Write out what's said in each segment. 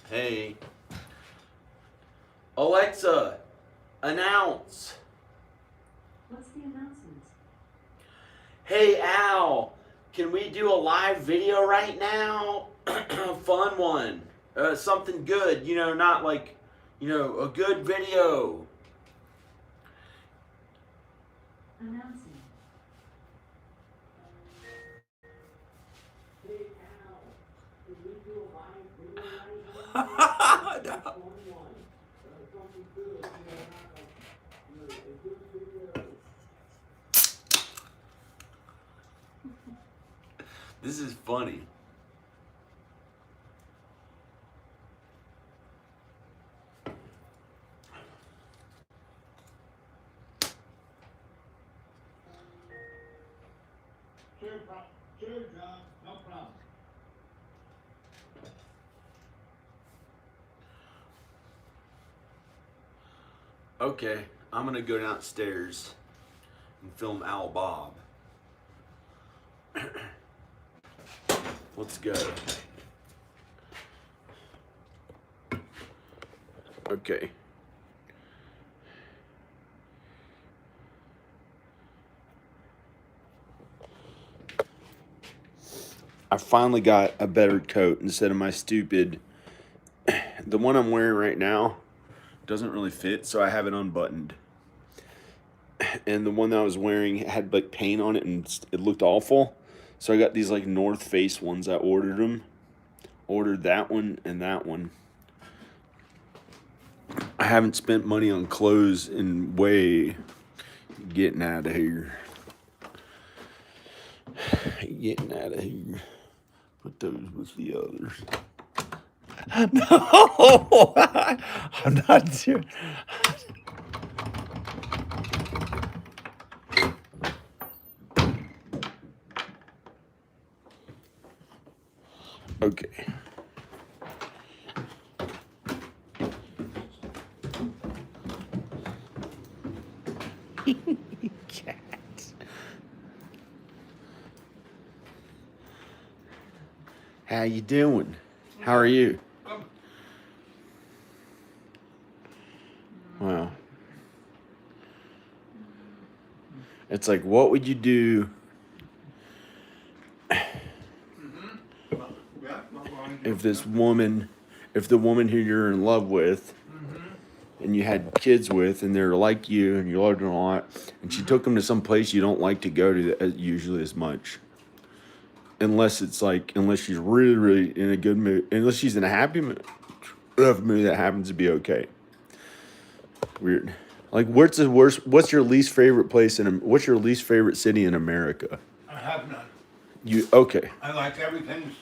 Hey, Alexa, announce. What's the announcement? Hey, Al, can we do a live video right now? Fun one. Something good, not like, a good video. Announcing. Hey, Al, can we do a live video right now? Fun one. Something good, not like, a good video. This is funny. Sure, John, no problem. Okay, I'm gonna go downstairs and film Al Bob. Let's go. Okay. I finally got a better coat instead of my stupid. The one I'm wearing right now doesn't really fit, so I have it unbuttoned. And the one that I was wearing had like paint on it and it looked awful. So I got these like North Face ones. I ordered them. Ordered that one and that one. I haven't spent money on clothes in way. Getting out of here. Getting out of here. Put those with the others. No, I'm not sure. Okay. Cats. How you doing? How are you? Wow. It's like, what would you do if the woman who you're in love with and you had kids with and they're like you and you loved them a lot and she took them to some place you don't like to go to usually as much. Unless she's really, really in a good mood. Unless she's in a happy mood. Enough mood that happens to be okay. Weird. Like, what's your least favorite what's your least favorite city in America? I have none. Okay. I like everything.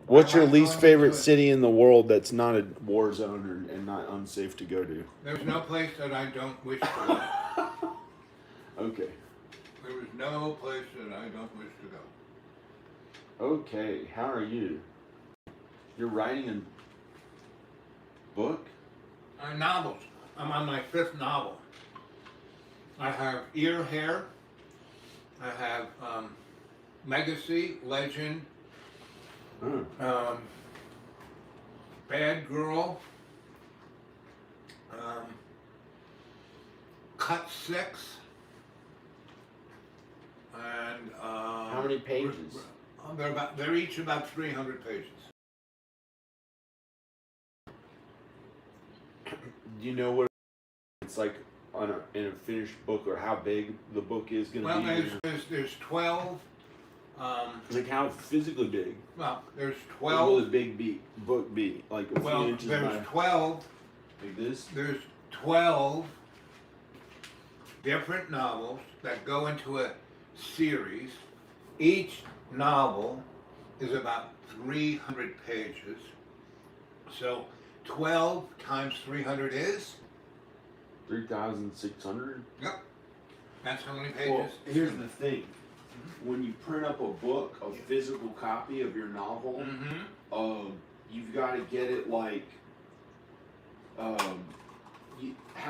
What's I your like least going favorite into it. city in the world that's not a war zone and not unsafe to go to? There's no place that I don't wish to go. Okay. There is no place that I don't wish to go. Okay. How are you? You're writing a book? Novels. I'm on my 5th novel. I have Ear Hair. I have Legacy, Legend, Bad Girl, Cut 6, and How many pages? They're each about 300 pages. Do you know what it's like in a finished book, or how big the book is going to be? Well, there's 12. Like how physically big? Well, there's What 12. will the book be? Like a few Well, inches there's by 12. like this? There's 12 different novels that go into a series. Each novel is about 300 pages. So 12 times 300 is? 3,600? Yep. That's how many pages? Well, here's the thing. When you print up a book, a physical copy of your novel, you've got to get it like, how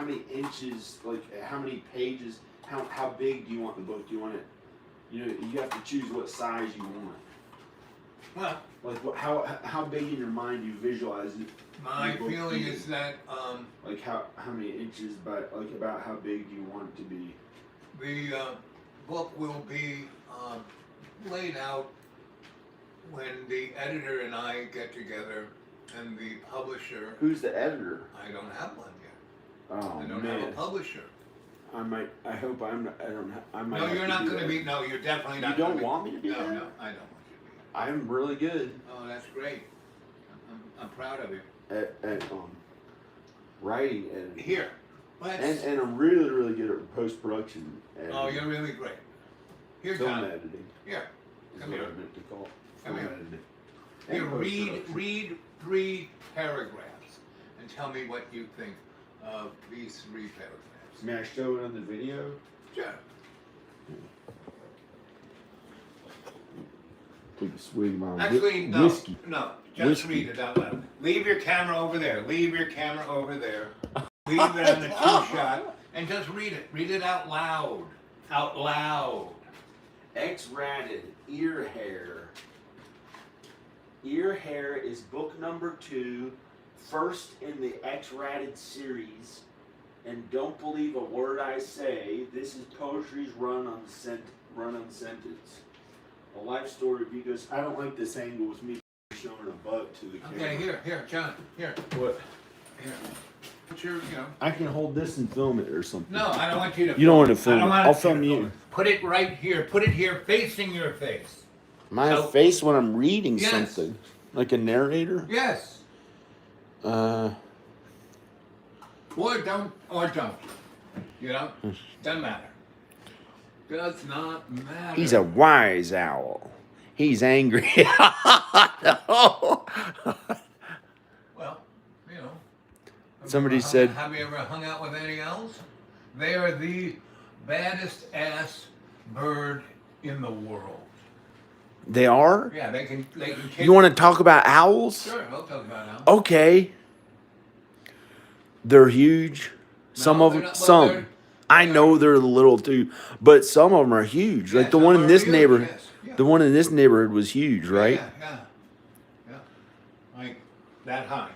many inches, like how many pages, how big do you want the book? Do you want it, you have to choose what size you want. Well, Like how big in your mind do you visualize it? my The book feeling being? is that Like how many inches by like about how big do you want it to be? the book will be laid out when the editor and I get together, and the publisher. Who's the editor? I don't have one yet. Oh I don't man, have a publisher. I might. I hope I'm. Not, I don't. I might. No, have you're to not do going to that. be. No, you're definitely You not. don't gonna be, want me to be No, there? no, I don't want you to be. I'm really good Oh, that's great. I'm proud of you. at writing editing. Here, let's. And I'm really good at post production. Oh, you're really great. Here, film John. editing. Here, Is come what here. I meant to call it. Come Film here. editing. Here, And post-production. read 3 paragraphs and tell me what you think of these 3 paragraphs. May I show it on the video? Sure. Take a swig of my Actually, no. whiskey. No, just Whiskey. read it out loud. Leave your camera over there. Leave your camera over there. Leave it on the 2-shot and just read it. Read it out loud. Out loud. X-Rated Ear Hair. Ear Hair is book number 2, first in the X-Rated series. And don't believe a word I say. This is poetry's run on sentence. A life story because I don't like this angle with me showing a butt to the camera. Okay, here, John. Here. What? Here. Put your, I can hold this and film it or something. No, I don't want you to. You don't want to I film don't it. want I'll to film you. Put it right here. Put it here, facing your face. My So- face when I'm reading Yes. something. Like a narrator? Yes. Or don't. You know? Doesn't matter. Does not matter. He's a wise owl. He's angry. Well, you know. Somebody said- Have you ever hung out with any owls? They are the baddest ass bird in the world. They are? Yeah, they can kick. You want to talk about owls? Sure, I'll talk about owls. Okay. They're huge. Some No, of they're them, not- well, some. they're- I know they're little too, but some of them are huge. Yeah, Like the some one in are this huge, neighborhood. yes, yeah. The one in this neighborhood was huge, right? Yeah. Like that high.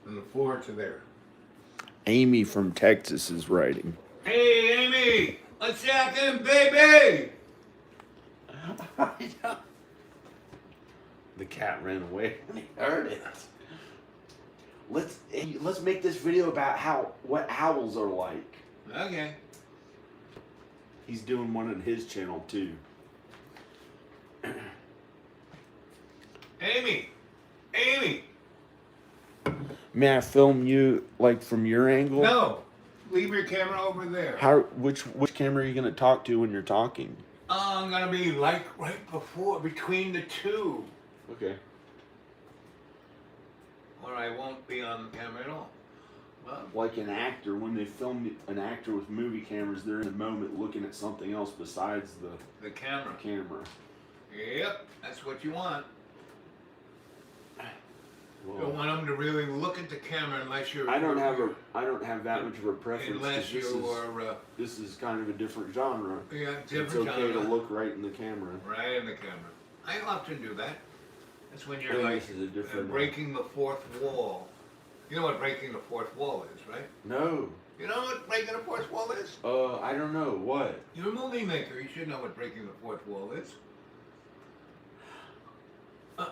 From the floor to there. Amy from Texas is writing. Hey, Amy! Let's jack in, baby! The cat ran away when he heard it. Let's make this video about what owls are like. Okay. He's doing one on his channel too. Amy! Amy! May I film you like from your angle? No! Leave your camera over there. Which camera are you gonna talk to when you're talking? I'm gonna be like right between the two. Okay. Or I won't be on the camera at all. Well, Like an actor, when they film an actor with movie cameras, they're in the moment looking at something else besides the the camera. camera. Yep, that's what you want. You Whoa. don't want them to really look at the camera unless you're. I don't have that much of a preference. 'Cause Unless you're. this is kind of a different genre. Yeah, It's different okay genre. to look right in the camera. Right in the camera. I often do that. That's when I you're think like this is a different breaking the fourth wall. You know what breaking the fourth wall is, right? No. You know what breaking the fourth wall is? I don't know what. You're a movie maker. You should know what breaking the fourth wall is. The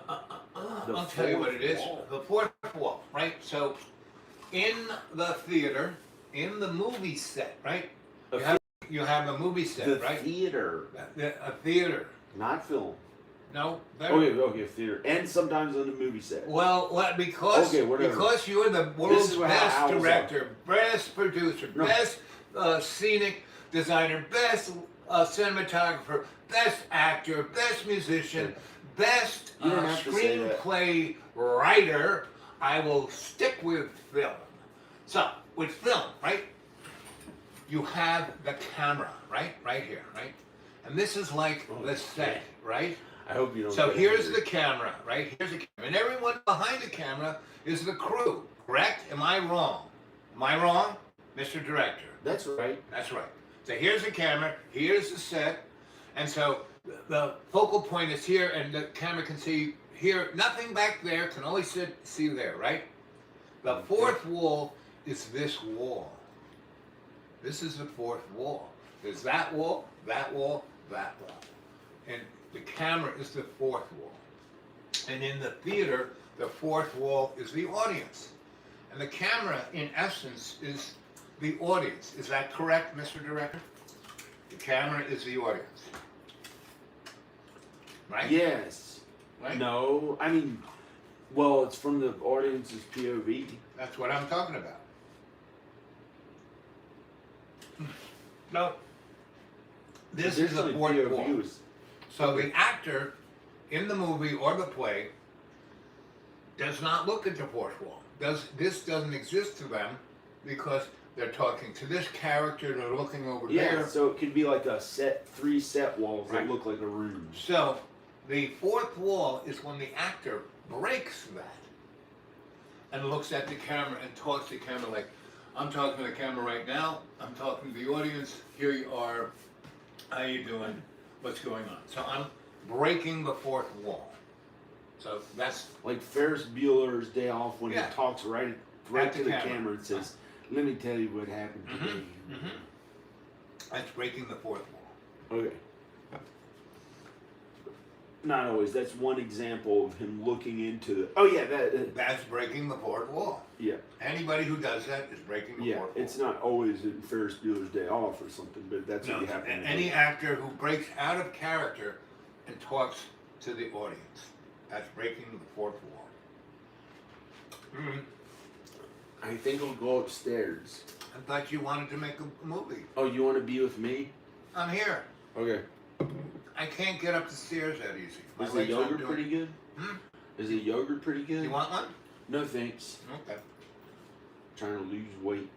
I'll tell you what it is. fourth wall. The fourth wall, right? So, in the theater, in the movie set, right? You have a movie set, The right? theater, A theater. not film. No. Okay, theater, and sometimes on the movie set. Well, because Okay, whatever. because you're the This world's is how best owls are. director, best producer, No. best scenic designer, best cinematographer, best actor, best musician, best You don't have to say that. screenplay writer, I will stick with film. So, with film, right? You have the camera, right? Right here, right? And this is like the set, right? I hope you don't. So get here's angry. the camera, right? Here's the camera. And everyone behind the camera is the crew, correct? Am I wrong? Am I wrong, Mr. Director? That's right. That's right. So here's the camera, here's the set, and so The focal point is here, and the camera can see here. Nothing back there, can only see there, right? The fourth wall is this wall. This is the fourth wall. There's that wall, that wall, that wall. And the camera is the fourth wall. And in the theater, the fourth wall is the audience. And the camera, in essence, is the audience. Is that correct, Mr. Director? The camera is the audience. Right? Yes. Right? No, I mean, well, it's from the audience's POV. That's what I'm talking about. No. This is the fourth wall. So the actor in the movie or the play does not look at the fourth wall. This doesn't exist to them because they're talking to this character, they're looking over there. Yeah, so it could be like three set walls Right. that look like a room. So the fourth wall is when the actor breaks that and looks at the camera and talks to the camera like, I'm talking to the camera right now, I'm talking to the audience, here you are, how you doing, what's going on? So I'm breaking the fourth wall. So that's Like Ferris Bueller's Day Off when Yeah. he talks right At to the the camera. camera and says, let me tell you what happened today. that's breaking the fourth wall. Okay. Not always. That's one example of him looking into the. Oh yeah, That's breaking the fourth wall. yeah, Anybody who does that is breaking the yeah. fourth wall. It's not always in Ferris Bueller's Day Off or something, but that's No, what you happen to any do. actor who breaks out of character and talks to the audience, that's breaking the fourth wall. I think I'll go upstairs. I thought you wanted to make a movie. Oh, you want to be with me? I'm here. Okay. I can't get up the stairs that easy. My Is the legs aren't yogurt doing- pretty good? Hmm? Is the yogurt pretty good? You want one? No thanks. Okay. Trying to lose weight.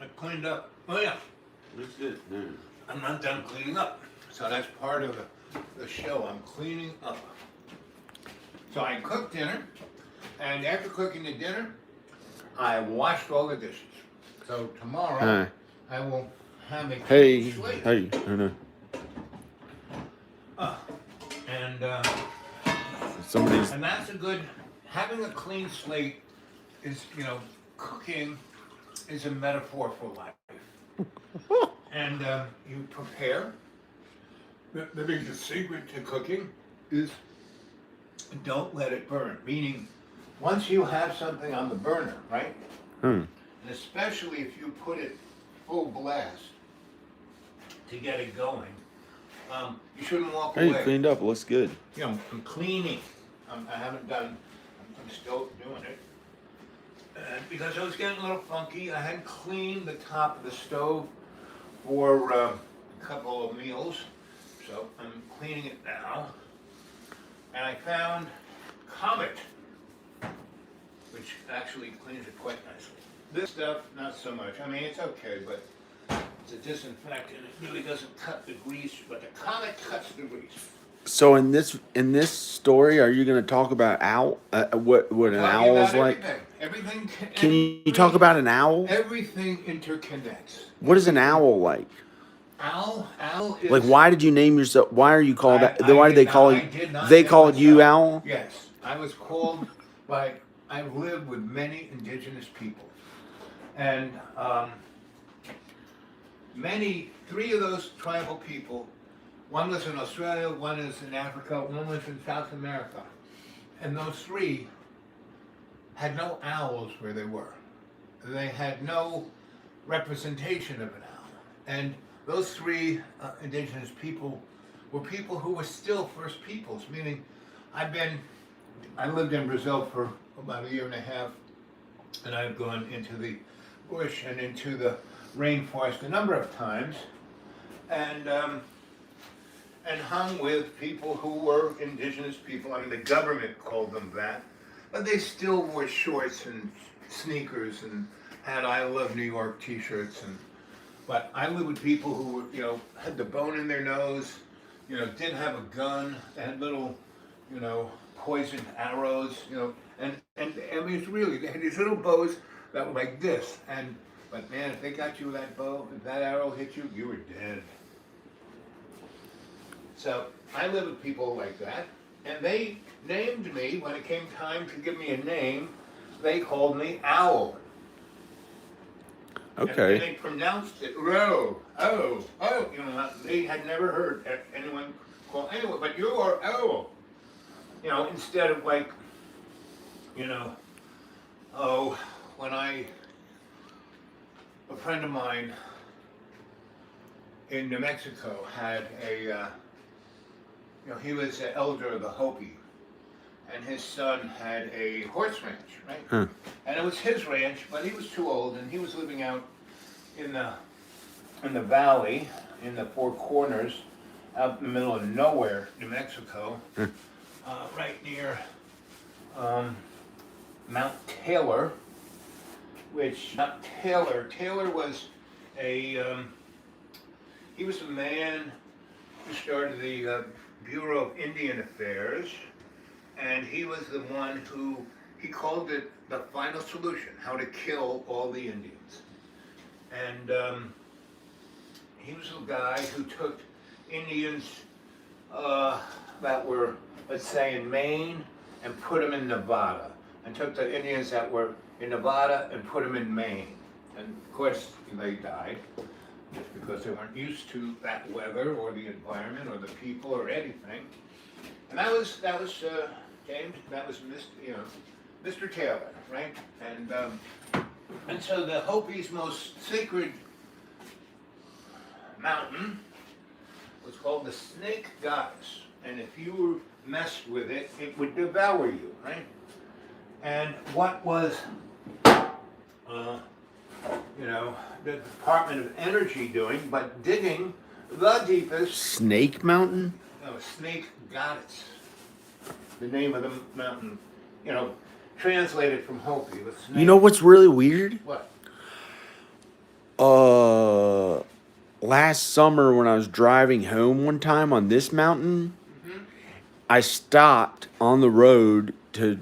I cleaned up. Oh yeah, Looks good. No. I'm not done cleaning up. So that's part of the show. I'm cleaning up. So I cooked dinner, and after cooking the dinner, I washed all the dishes. So tomorrow I will have a Hey, slate. hey, I know. And Somebody's. and that's a good. Having a clean slate is, cooking is a metaphor for life. And you prepare. The biggest secret to cooking is don't let it burn. Meaning, once you have something on the burner, right? And especially if you put it full blast to get it going, you shouldn't walk Hey, away. you cleaned up. Looks good. I'm cleaning. I haven't done. I'm still doing it. Because I was getting a little funky, I hadn't cleaned the top of the stove for a couple of meals, so I'm cleaning it now. And I found Comet, which actually cleans it quite nicely. This stuff, not so much. I mean, it's okay, but it's a disinfectant. It really doesn't cut the grease, but the Comet cuts the grease. So in this story, are you going to talk about what an Talking owl is about like? Everything. Can you talk about an owl? Everything interconnects. What is an owl like? Owl is Like, why did you name yourself? Why are you called? Why I did they did call not- you? I did not They name called you myself. Owl. Yes, I was called by. I've lived with many indigenous people, and three of those tribal people. One was in Australia, one is in Africa, one was in South America, and those three had no owls where they were. They had no representation of an owl, and those three indigenous people were people who were still First Peoples, meaning I lived in Brazil for about a year and a half, and I've gone into the bush and into the rainforest a number of times, and hung with people who were indigenous people. I mean, the government called them that, but they still wore shorts and sneakers and had "I Love New York" T-shirts. But I lived with people who were, had the bone in their nose, didn't have a gun, they had little, poisoned arrows, and I mean, it's really, they had these little bows that were like this, and But man, if they got you with that bow, if that arrow hit you, you were dead. So I live with people like that, and they named me when it came time to give me a name. They called me Owl. Okay. And they pronounced it Ro, oh, oh. You know, they had never heard anyone call anyone, but you are Owl. You know, instead of like, you know, oh, when a friend of mine in New Mexico had a, you know, he was the elder of the Hopi, and his son had a horse ranch, right? Huh. And it was his ranch, but he was too old, and he was living out in the valley, in the Four Corners, out in the middle of nowhere, New Mexico, right near Mount Taylor, which Taylor was a, he was a man who started the Bureau of Indian Affairs, and he was the one who, he called it the final solution, how to kill all the Indians. And he was a guy who took Indians that were, let's say, in Maine and put them in Nevada, and took the Indians that were in Nevada and put them in Maine. And of course, they died just because they weren't used to that weather or the environment or the people or anything. And that was James. That was Mr. Taylor, right? And so the Hopi's most sacred mountain was called the Snake Goddess, and if you messed with it, it would devour you, right? And what was, you know, the Department of Energy doing, but digging the deepest? Snake Mountain? No, Snake Goddess, the name of the mountain, you know, translated from Hopi. The snake. You know what's really weird? What? Last summer when I was driving home one time on this mountain, I stopped on the road to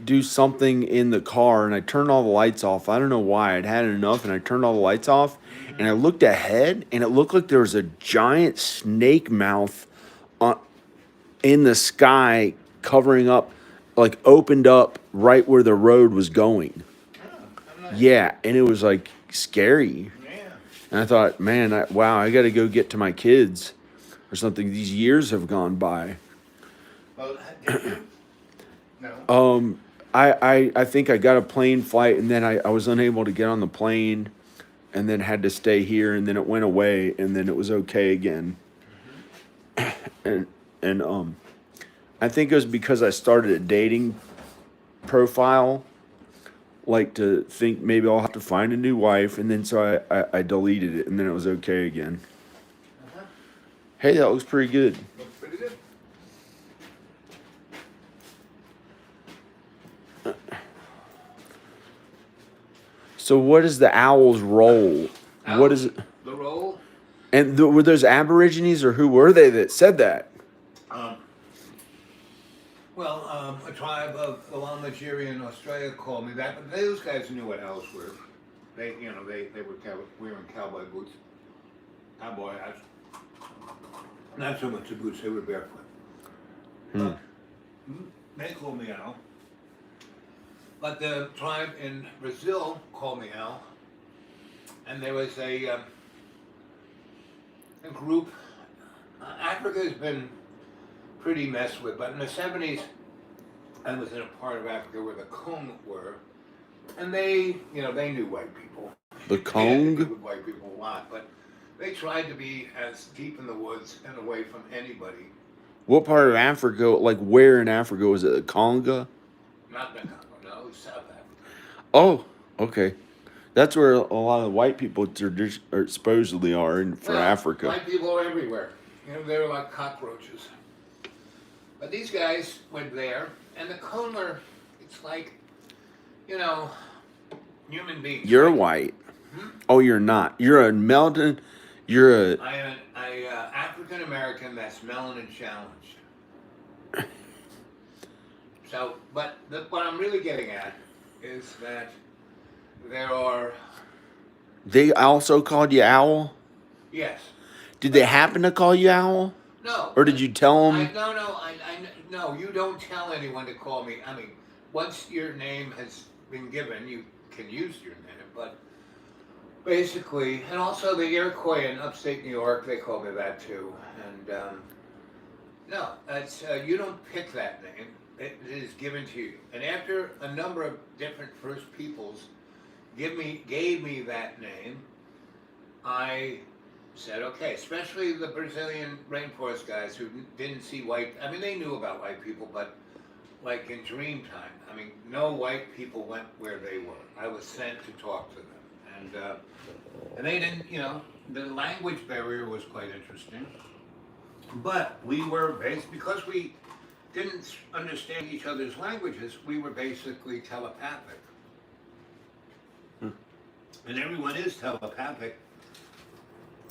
do something in the car, and I turned all the lights off. I don't know why. I'd had enough, and I turned all the lights off, and I looked ahead, and it looked like there was a giant snake mouth in the sky covering up, like opened up right where the road was going. Yeah, and it was like scary. And I thought, man, wow, I got to go get to my kids or something. These years have gone by. Well, did you? No. I think I got a plane flight, and then I was unable to get on the plane, and then had to stay here, and then it went away, and then it was okay again. And I think it was because I started a dating profile, like to think maybe I'll have to find a new wife, and then so I deleted it, and then it was okay again. Hey, that looks pretty good. Looks pretty good. So what is the owl's role? What is it? The role? And were those Aborigines, or who were they that said that? A tribe of along Nigeria and Australia called me that, but those guys knew what owls were. They were wearing cowboy boots, cowboy hats. Not so much the boots; they were barefoot. They called me owl. But the tribe in Brazil called me owl, and there was a group. Africa has been pretty messed with, but in the 70s, I was in a part of Africa where the Kong were, and they knew white people. The They Kong? dealt with white people a lot, but they tried to be as deep in the woods and away from anybody. What part of Africa, like where in Africa, was it? The Congo? Not the Congo, no, it was South Africa. Oh, okay. That's where a lot of the white people supposedly are for Well, Africa. White people are everywhere. You know, they were like cockroaches. But these guys went there, and the Kong are, it's like, you know, human beings. You're right? white. Oh, you're not. You're a Melton. You're a. I am an African American that's melanin challenged. So, but what I'm really getting at is that there are They also called you Owl? Yes. Did they happen to call you Owl? No. Or did you tell them? No, you don't tell anyone to call me. I mean, once your name has been given, you can use your name, but basically, and also the Iroquois in upstate New York, they call me that too. And no, that's you don't pick that name. It is given to you. And after a number of different First Peoples gave me that name, I said, okay, especially the Brazilian rainforest guys who didn't see white, I mean, they knew about white people, but like in dream time, I mean, no white people went where they were. I was sent to talk to them. And they didn't, the language barrier was quite interesting. But we were because we didn't understand each other's languages, we were basically telepathic. And everyone is telepathic.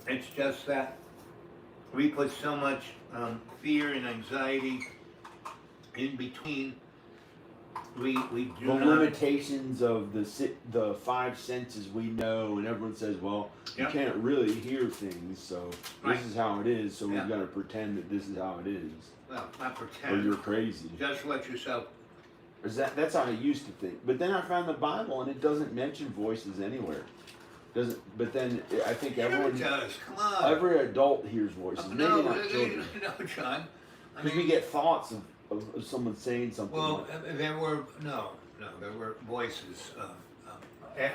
It's just that we put so much fear and anxiety in between. We do The not. limitations of the five senses we know, and everyone says, well, Yep. you can't really hear things, so Right. this is how it is, so Yeah. we've got to pretend that this is how it is. Well, not Or pretend. you're crazy. Just let yourself. That's how I used to think. But then I found the Bible, and it doesn't mention voices anywhere. Doesn't. But then I think Sure it everyone, does. Come on. every adult hears voices. Maybe No, not children. no, John. I Because we get thoughts of someone saying something. well, like, there were there were voices.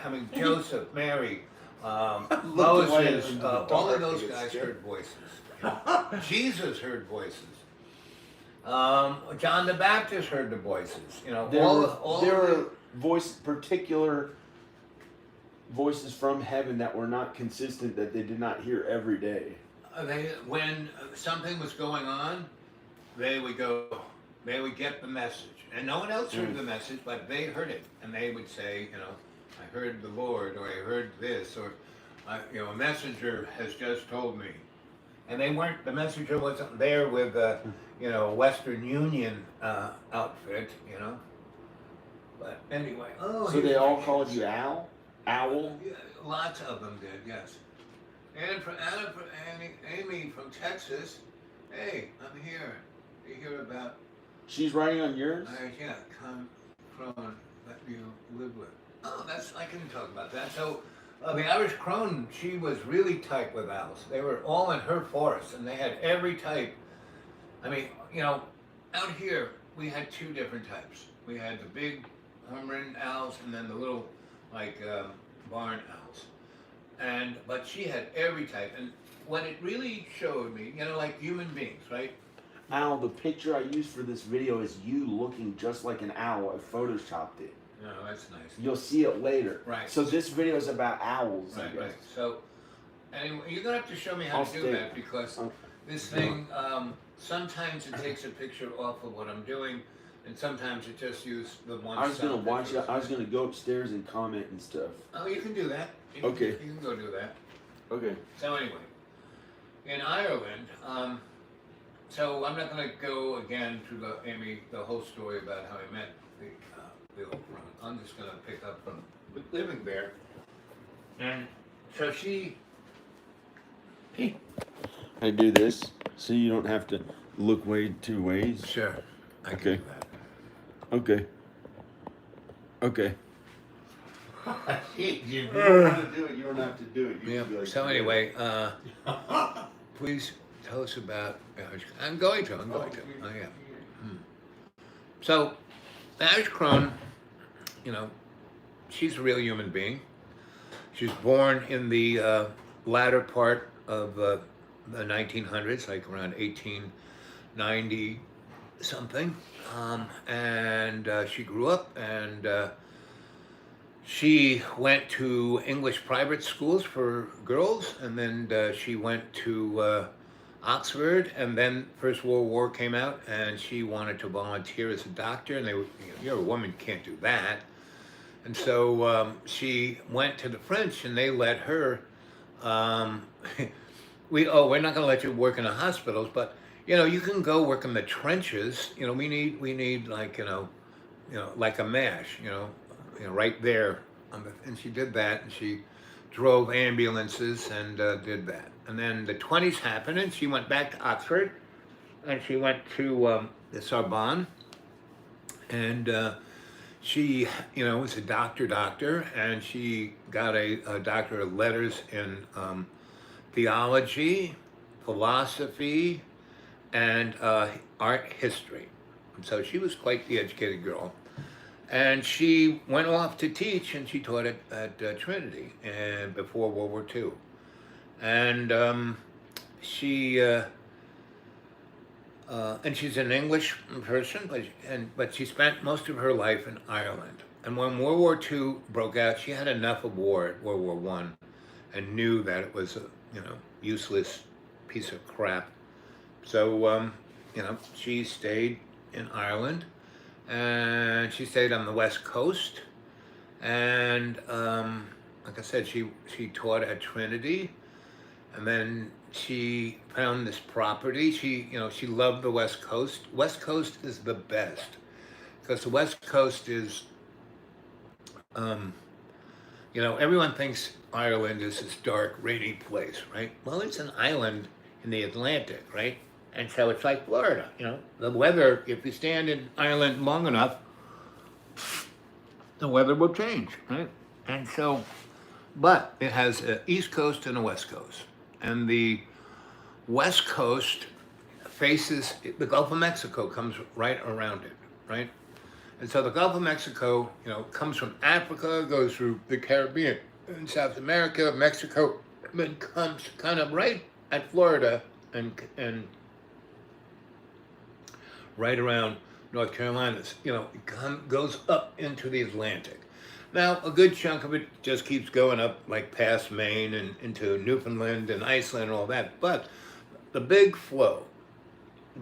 I mean, Joseph, Mary, Looked away Moses, into the all dark of those to get guys scared. heard voices. Jesus heard voices. John the Baptist heard the voices. there were particular voices from heaven that were not consistent, that they did not hear every day. When something was going on, they would get the message, and no one else heard the message, but they heard it, and they would say, I heard the Lord, or I heard this, or a messenger has just told me, and the messenger wasn't there with Western Union outfit, but anyway. Oh, So they all called you Owl? Owl? Yeah, lots of them did, yes. And for Amy from Texas, hey, I'm here. You hear about? She's writing on yours? Yeah, come Crone that you live with. Oh, I can talk about that. So, the Irish Crone, she was really tight with owls. They were all in her forest, and they had every type. I mean, out here we had two different types. We had the big horned owls, and then the little, barn owls. But she had every type, and what it really showed me, like human beings, right? Owl, the picture I used for this video is you looking just like an owl. I photoshopped it. No, that's nice. You'll see it later. Right. So this video is about owls, I Right, guess. right. So, anyway, you're gonna have to show me how I'll to do stay. that, because this thing, sometimes it takes a picture off of what I'm doing, and sometimes it just uses the one. I was gonna sound watch it. picture. I was gonna go upstairs and comment and stuff. Oh, you can do that. Okay. You can go do that. Okay. So anyway, in Ireland, so I'm not going to go again through the whole story about how I met the old woman. I'm just going to pick up from living there. And so she. I do this so you don't have to look way two ways. Sure. I can Okay. do that. Okay. Okay. You You don't want to do it. You don't have to do it. You Yeah. can be like, So anyway, please tell us about. I'm going to. Oh yeah. So, Irish Crone, she's a real human being. She was born in the latter part of the 1900s, like around 1890 something, and she grew up, and she went to English private schools for girls, and then she went to Oxford, and then First World War came out, and she wanted to volunteer as a doctor, and they were, you're a woman, you can't do that. And so she went to the French, and they let her. We're not going to let you work in the hospitals, but you can go work in the trenches. We need like like a MASH, right there. And she did that, and she drove ambulances and did that. And then the 20s happened, and she went back to Oxford, and she went to the Sorbonne, and she, was a doctor, and she got a doctor of letters in theology, philosophy, and art history. And so she was quite the educated girl. And she went off to teach, and she taught at Trinity and before World War II. And she and she's an English person, but she spent most of her life in Ireland. And when World War II broke out, she had enough of war at World War One, and knew that it was a useless piece of crap. So she stayed in Ireland, and she stayed on the West Coast. And like I said, she taught at Trinity, and then she found this property. She loved the West Coast. West Coast is the best, because the West Coast is, everyone thinks Ireland is this dark, rainy place, right? Well, it's an island in the Atlantic, right? And so it's like Florida, The weather, if you stand in Ireland long enough, the weather will change, right? And so, but it has an East Coast and a West Coast. And the West Coast faces, the Gulf of Mexico comes right around it, right? And so the Gulf of Mexico, comes from Africa, goes through the Caribbean and South America, Mexico, then comes kind of right at Florida and right around North Carolina. It goes up into the Atlantic. Now, a good chunk of it just keeps going up, like past Maine and into Newfoundland and Iceland and all that. But the big flow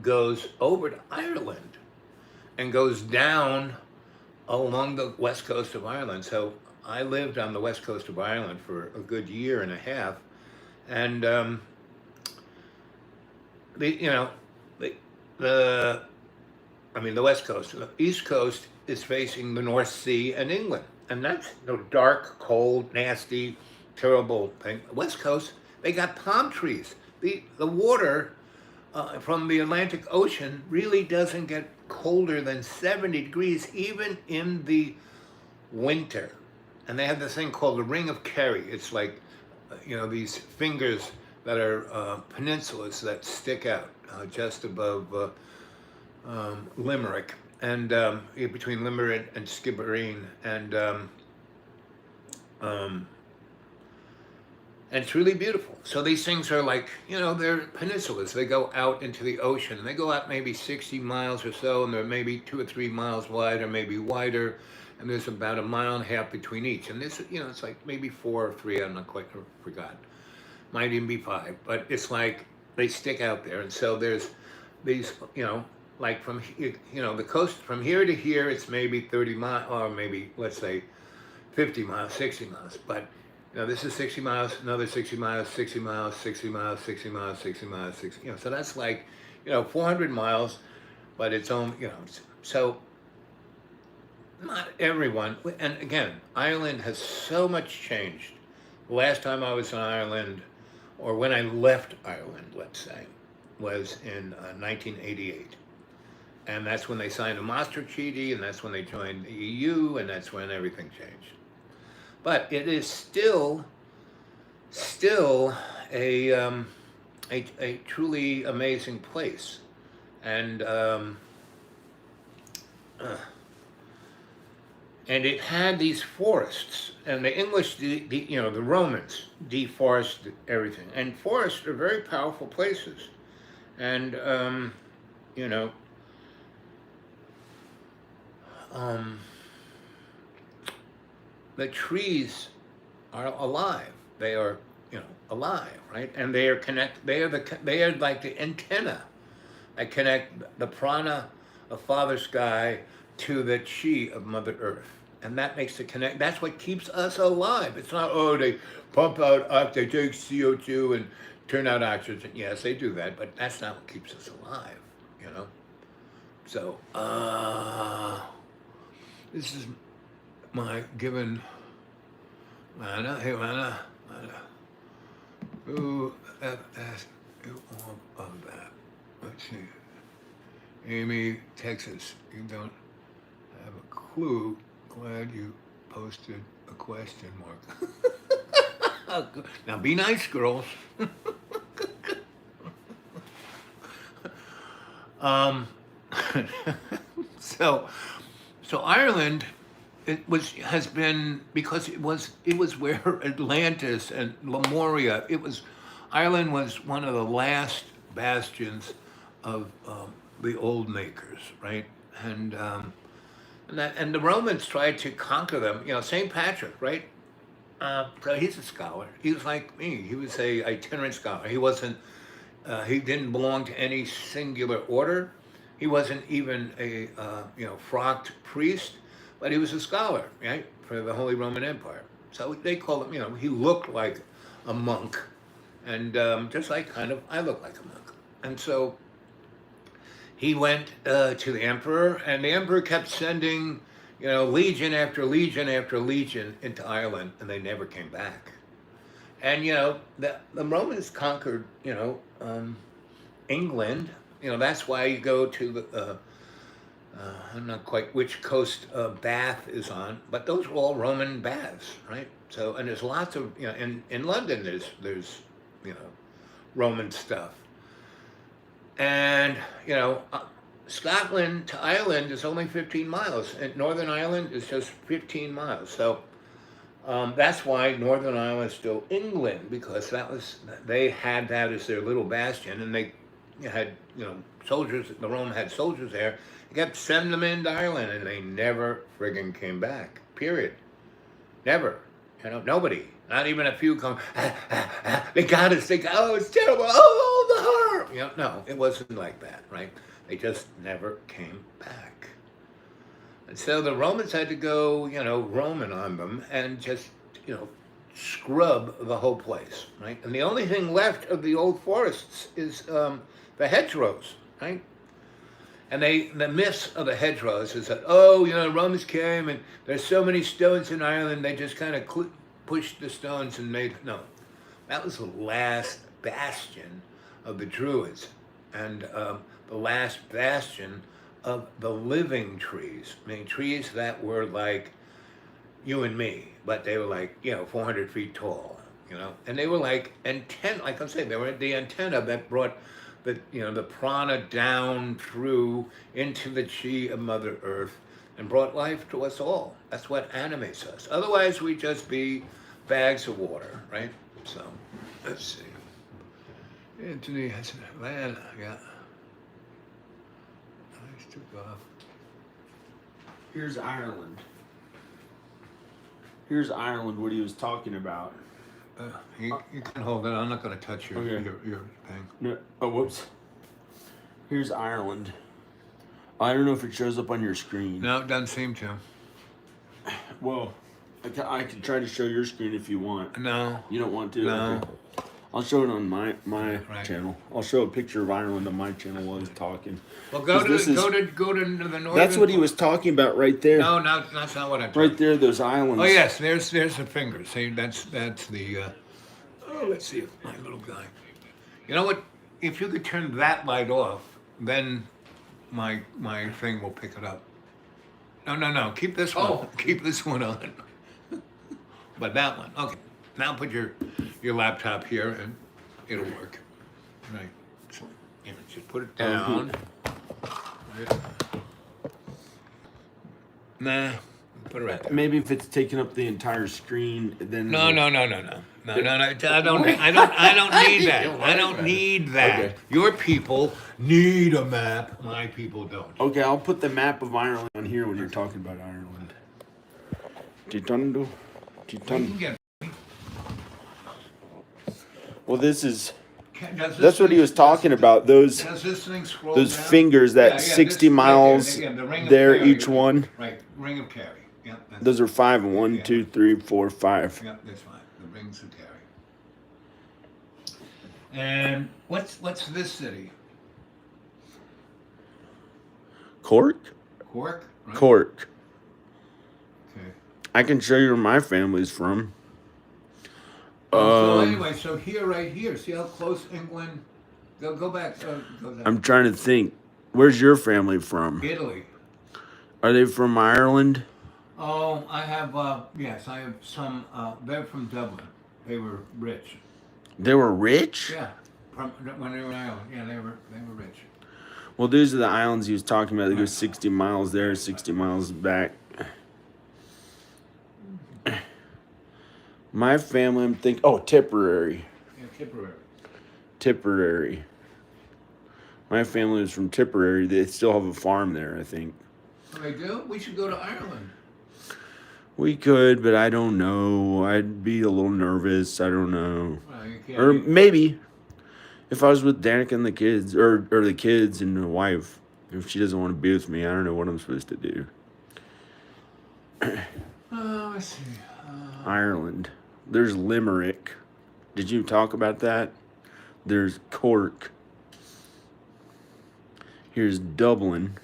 goes over to Ireland and goes down along the west coast of Ireland. So I lived on the west coast of Ireland for a good year and a half, and the west coast. The east coast is facing the North Sea and England, and that's the dark, cold, nasty, terrible thing. The west coast, they got palm trees. The water from the Atlantic Ocean really doesn't get colder than 70 degrees, even in the winter. And they have this thing called the Ring of Kerry. It's like, these fingers that are peninsulas that stick out just above Limerick, and between Limerick and Skibbereen, and it's really beautiful. So these things are like, they're peninsulas. They go out into the ocean, and they go out maybe 60 miles or so, and they're maybe 2 or 3 miles wide, or maybe wider, and there's about 1.5 miles between each. And this, it's like maybe 4 or 3, I'm not quite, forgot. Might even be 5, but it's like they stick out there. And so there's these, like from, the coast, from here to here, it's maybe 30 miles, or maybe, let's say, 50 miles, 60 miles. But, this is 60 miles, another 60 miles, 60 miles, 60 miles, 60 miles, 60 miles, 60, so that's like, 400 miles, but it's only, so not everyone, and again, Ireland has so much changed. The last time I was in Ireland, or when I left Ireland, let's say, was in 1988. And that's when they signed the Maastricht Treaty, and that's when they joined the EU, and that's when everything changed. But it is still a truly amazing place, and it had these forests, and the English, the Romans deforested everything, and forests are very powerful places, and the trees are alive. They are, alive, right? And they are they are like the antenna that connect the prana of Father Sky to the chi of Mother Earth. And that makes the connect. That's what keeps us alive. It's not, they pump out, they take CO2 and turn out oxygen. Yes, they do that, but that's not what keeps us alive, So, this is my given, Rana, hey Rana, Who asked you all of that? Let's see. Amy, Texas. You don't have a clue. Glad you posted a question mark. Now be nice, girls. um, so Ireland, has been, because it was where Atlantis and Lemuria. Ireland was one of the last bastions of the old makers, right? And and the Romans tried to conquer them. You know, Saint Patrick, right? So he's a scholar. He was like me. He was a itinerant scholar. He wasn't. He didn't belong to any singular order. He wasn't even a frocked priest, but he was a scholar, right, for the Holy Roman Empire. So they call him. You know, he looked like a monk, and just like I look like a monk. And so he went to the emperor, and the emperor kept sending, legion after legion after legion into Ireland, and they never came back. And the Romans conquered, England. That's why you go to the I'm not quite which coast Bath is on, but those were all Roman baths, right? So, and there's lots of in London there's Roman stuff. And Scotland to Ireland is only 15 miles, and Northern Ireland is just 15 miles. So that's why Northern Ireland is still England, because they had that as their little bastion, and they had soldiers. The Rome had soldiers there. They kept sending them into Ireland, and they never friggin' came back. Period. Never. Nobody. Not even a few come. They got us. Oh, it's terrible. Oh, the horror. No, it wasn't like that, right? They just never came back. And so the Romans had to go, Roman on them and just, scrub the whole place, right? And the only thing left of the old forests is the hedgerows, right? And the myths of the hedgerows is that, Romans came and there's so many stones in Ireland, they just kind of pushed the stones and no. That was the last bastion of the Druids, and the last bastion of the living trees. I mean, trees that were like you and me, but they were like, 400 feet tall, and they were like antenna, like I'm saying, they were the antenna that brought the prana down through into the chi of Mother Earth and brought life to us all. That's what animates us. Otherwise, we'd just be bags of water, right? So, let's see. Anthony has land, yeah. I took off. Here's Ireland. Here's Ireland, what he was talking about. You can hold it. I'm not going to touch your thing. No, whoops. Here's Ireland. I don't know if it shows up on your screen. No, it doesn't seem to. Well, I can try to show your screen if you want. No. You don't want to? No. Okay. I'll show it on my Right. channel. I'll show a picture of Ireland on my channel while he's talking. Well, go to the northern. That's what he was talking about right there. No, that's not what I'm talking. Right there, those islands. Oh yes, there's the fingers. See, that's the. Let's see, my little guy. You know what? If you could turn that light off, then my thing will pick it up. No. Keep this one. Oh. Keep this one on. But that one. Okay. Now put your laptop here and it'll work. Right. So, just put it down. Right. Nah. Put it right there. Maybe if it's taking up the entire screen, then No. I don't need that. I don't need that. Okay. Your people need a map. My people don't. Okay, I'll put the map of Ireland on here when you're talking about Ireland. Titondo. You can get. Well, this is. That's what he was talking about. Those Does this thing scroll those down? fingers that Yeah, 60 this- miles yeah, the ring of there Kerry. each one. Right, ring of Kerry. Yeah, that's, Those are 5. 1, Yeah. 2, 3, 4, 5. yeah, that's fine. The rings of Kerry. And what's this city? Cork? Cork. Right? Cork. Okay. I can show you where my family's from. So Um, anyway, so here, right here, see how close England? Go back. Go down. I'm trying to think. Where's your family from? Italy. Are they from Ireland? Oh, I have. Yes, I have some. They're from Dublin. They were rich. They were rich? Yeah, from when they were in Ireland. Yeah, they were rich. Well, these are the islands he was talking about. They go 60 miles there, 60 miles back. My family, I'm thinking, oh, Tipperary. Yeah, Tipperary. Tipperary. My family was from Tipperary. They still have a farm there, I think. Oh, they do? We should go to Ireland. We could, but I don't know. I'd be a little nervous. I don't know. Well, you can't. Or maybe if I was with Danica and the kids, or the kids and the wife, if she doesn't want to be with me, I don't know what I'm supposed to do. Let's see. Ireland. There's Limerick. Did you talk about that? There's Cork. Here's Dublin.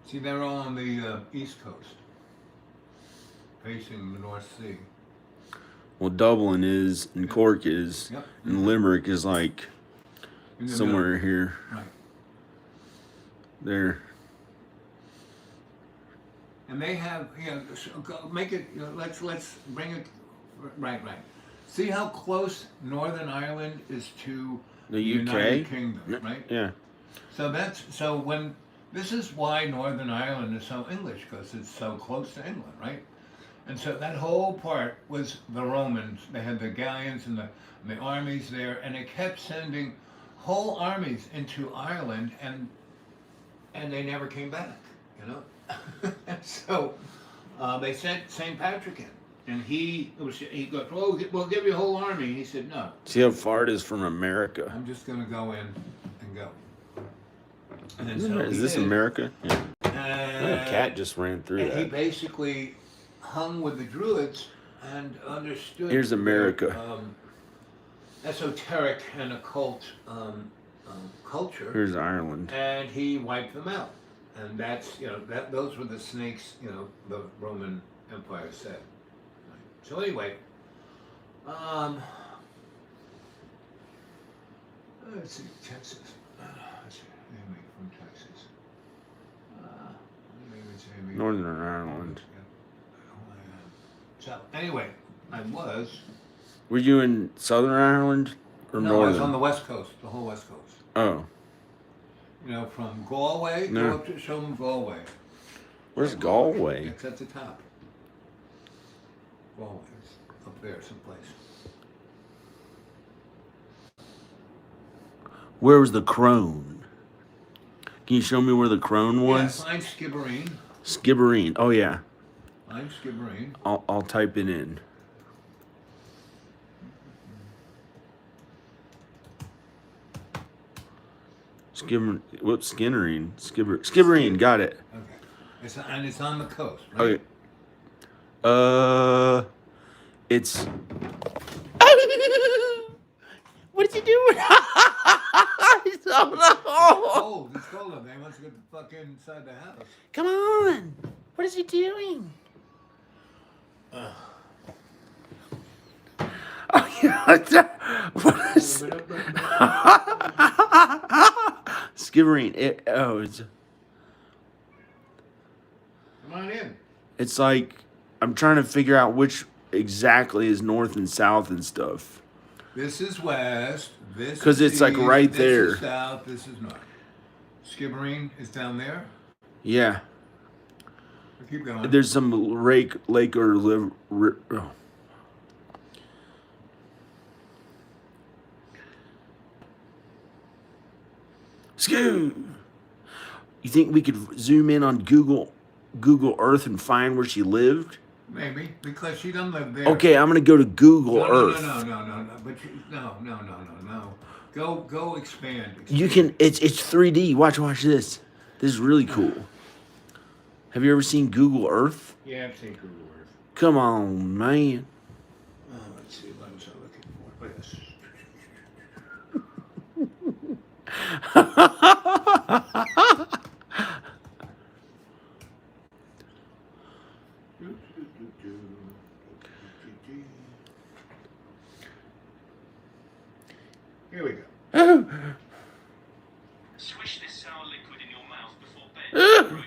See, they're all on the east coast, facing the North Sea. Well, Dublin is, and Cork is, Yep. and Limerick is like In the somewhere middle. here. Right. There. And they have, make it. Let's bring it. Right. See how close Northern Ireland is to The United UK? Kingdom, right? Yeah. So when this is why Northern Ireland is so English, because it's so close to England, right? And so that whole part was the Romans. They had the galleons and the armies there, and they kept sending whole armies into Ireland, and they never came back, you know. So they sent St. Patrick in, and he goes, "Oh, we'll give you a whole army." He said, "No, See how far it is from America. I'm just going to go in and go." And then Is this America? Yeah. Oh, a And cat just ran through and he that. basically hung with the Druids and understood. Here's America. Their, esoteric and occult culture, Here's Ireland. and he wiped them out. And that's those were the snakes the Roman Empire said. So anyway, let's see, Texas. Let's see, Amy from Texas. Maybe it's Amy. Northern Ireland. So anyway, I was. Were you in Southern Ireland or No, I was on Northern? the West Coast, the whole West Coast. Oh. From Galway, No. go up to show them Galway. Where's Galway? It's at the top. Galway, it's up there someplace. Where was the Crone? Can you show me where the Crone Yeah, was? find Skibbereen. Skibbereen. Oh yeah. Find Skibbereen. I'll type it in. Skibbereen. Skibbereen. Got it. Okay. It's on the coast, right? Okay. It's. What is he doing? He's on the hole. It's cold. They must get the fuck inside the house. Come on. What is he doing? Skibbereen. It's. Come on in. It's like I'm trying to figure out which exactly is north and south and stuff. This is west. This 'Cause is it's, like, east, right this there. is south. This is north. Skibbereen is down there. Yeah. Keep going. There's some lake or oh. Scoo. You think we could zoom in on Google Earth and find where she lived? Maybe because she doesn't live there. Okay, I'm gonna go to Google No. Earth. No. But no. Go expand. You can. It's 3D. Watch this. This is really cool. Have you ever seen Google Earth? Yeah, I've seen Google Earth. Come on, man. Let's see what I'm looking for. Yes.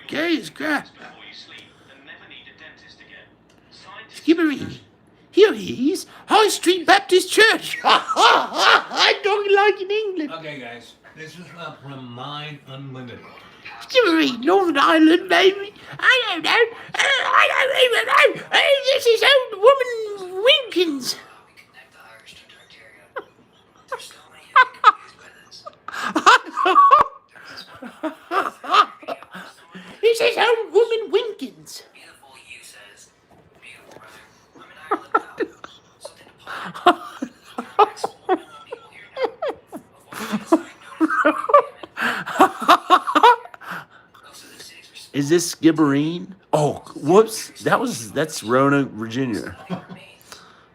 Jesus Christ. Skibbereen. Here he is. High Street Baptist Church. I don't like in England. Okay, guys, this is from Mind Unlimited. Skibbereen, Northern Ireland, baby. I don't know. I don't even know. This is old woman Winkins. We connect the Irish to Tartaria. There's so many who get confused by this. This is old woman Winkins. Beautiful you says, beautiful rhyme. I'm in Ireland now. Something to ponder. There are like small million people here now. Avoid the sign known as most of the cities were still Is this Skibbereen? Oh, whoops. That's Rona, Virginia. remains.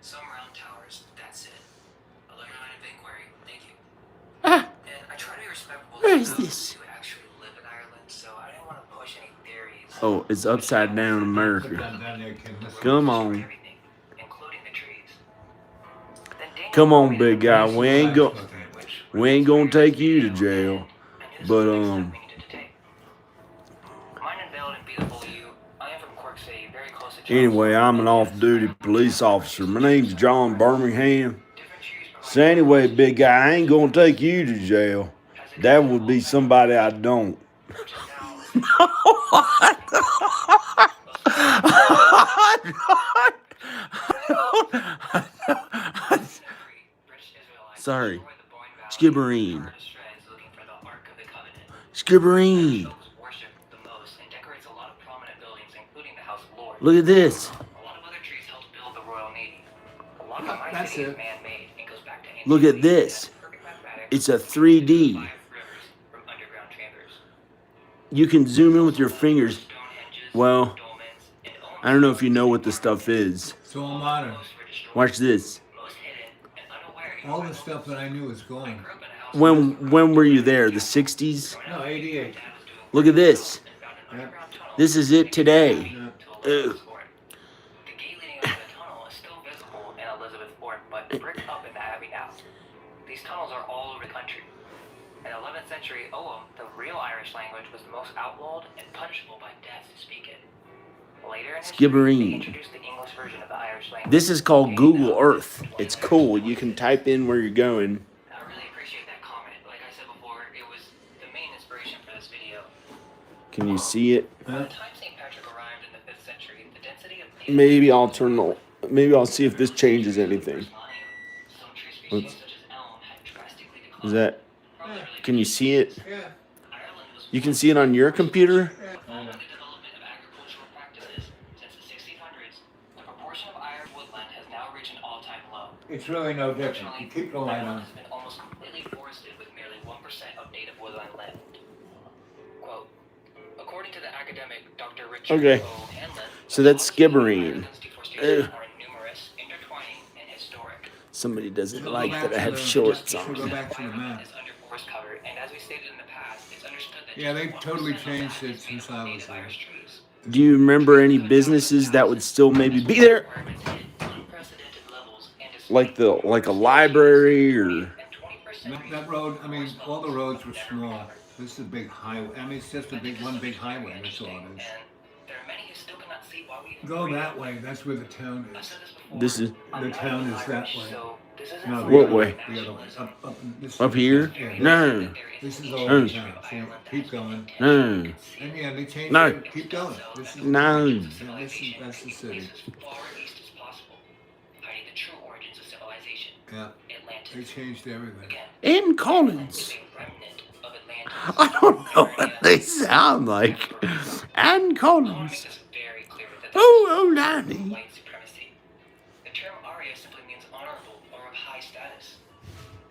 Some round towers, that's it. A line of inquiry, thank you. Ah, And I try to be respectful Where to is those this? who actually live in Ireland, so I didn't want to push any theories. oh, it's upside down Put America. that down there, kid. Listen. Come on. Everything, including the trees. Then Daniel Come on, told me big that guy. this We is ain't go- which We ain't gonna take you to jail. and this But, is the next step we needed to take. Mine unveiled and beautiful you. I am from Cork City, very close to Anyway, I'm an off-duty police officer. My name's John Birmingham. So anyway, big guy, I ain't gonna take you to jail. That would be somebody I don't. Sorry. Skibbereen. Skibbereen. Look at this. That's it. Look at this. It's a 3D. You can zoom in with your fingers. Well, I don't know if you know what the stuff is. It's all modern. Watch this. All the stuff that I knew is gone. When were you there? The 60s? No, 88. Look at this. Yeah. This is it today. Yeah. Ugh. The gate leading into the tunnel is still visible in Elizabeth Fort, but bricked up in the Abbey now. These tunnels are all over the country. In 11th century Ogham, the real Irish language was the most outlawed and punishable by death to speak it. Later in history, Skibbereen. they introduced the English version of the Irish language. This is called Google Earth. It's cool. You can type in where you're going. I really appreciate that comment. Like I said before, it was the main inspiration for this video. Can you see it? By the time St. Patrick arrived in the 5th century, the density of native Maybe I'll turn the. Maybe I'll see if this changes anything. some tree species Let's- such as elm had drastically declined. Is that? Can you see it? Yeah. Ireland was You can see it on your computer. following the development of agricultural practices since the 1600s. The proportion of iron woodland has now reached an all-time low. It's really no different. Fortunately, You keep the light Ireland on. has been almost completely forested with merely 1% of native woodland left. Quote, according to the academic Dr. Richard Okay. O. Hanlon, So that's Skibbereen. Ireland's deforestation Ugh. are numerous, intertwining, and historic. Somebody doesn't So go like back that I to have the- shorts so on. go back to the map. Is under forest cover, and as we stated in the past, it's understood that Yeah, just they've 1% totally of changed that it is since made I of was native there. Irish trees. Do you remember any businesses that would still maybe be there? Requirements hit unprecedented levels and Like a library or and 20% That road, I mean, all the roads were small. This is a big highway. I mean, it's just a big, one big highway, that's all it is. And there are many who still cannot see why we Go that way, that's where the town I've is. said this before. this is The town is that way. So this isn't No, some the What other way? The other way. Up, this up here? Yeah. No, This is an all Oh. the town. So keep going. no, And yeah, they changed No. it. Keep going. This is, no. yeah, that's the city. as far east as possible, hiding the true origins of civilization, Yeah, they Atlantis. changed everything. Again, And is Collins. a remnant of Atlantis. I don't know what they sound like. And I want to make Collins. this very clear that Oh, Lanny. white supremacy. The term Arya simply means honorable or of high status.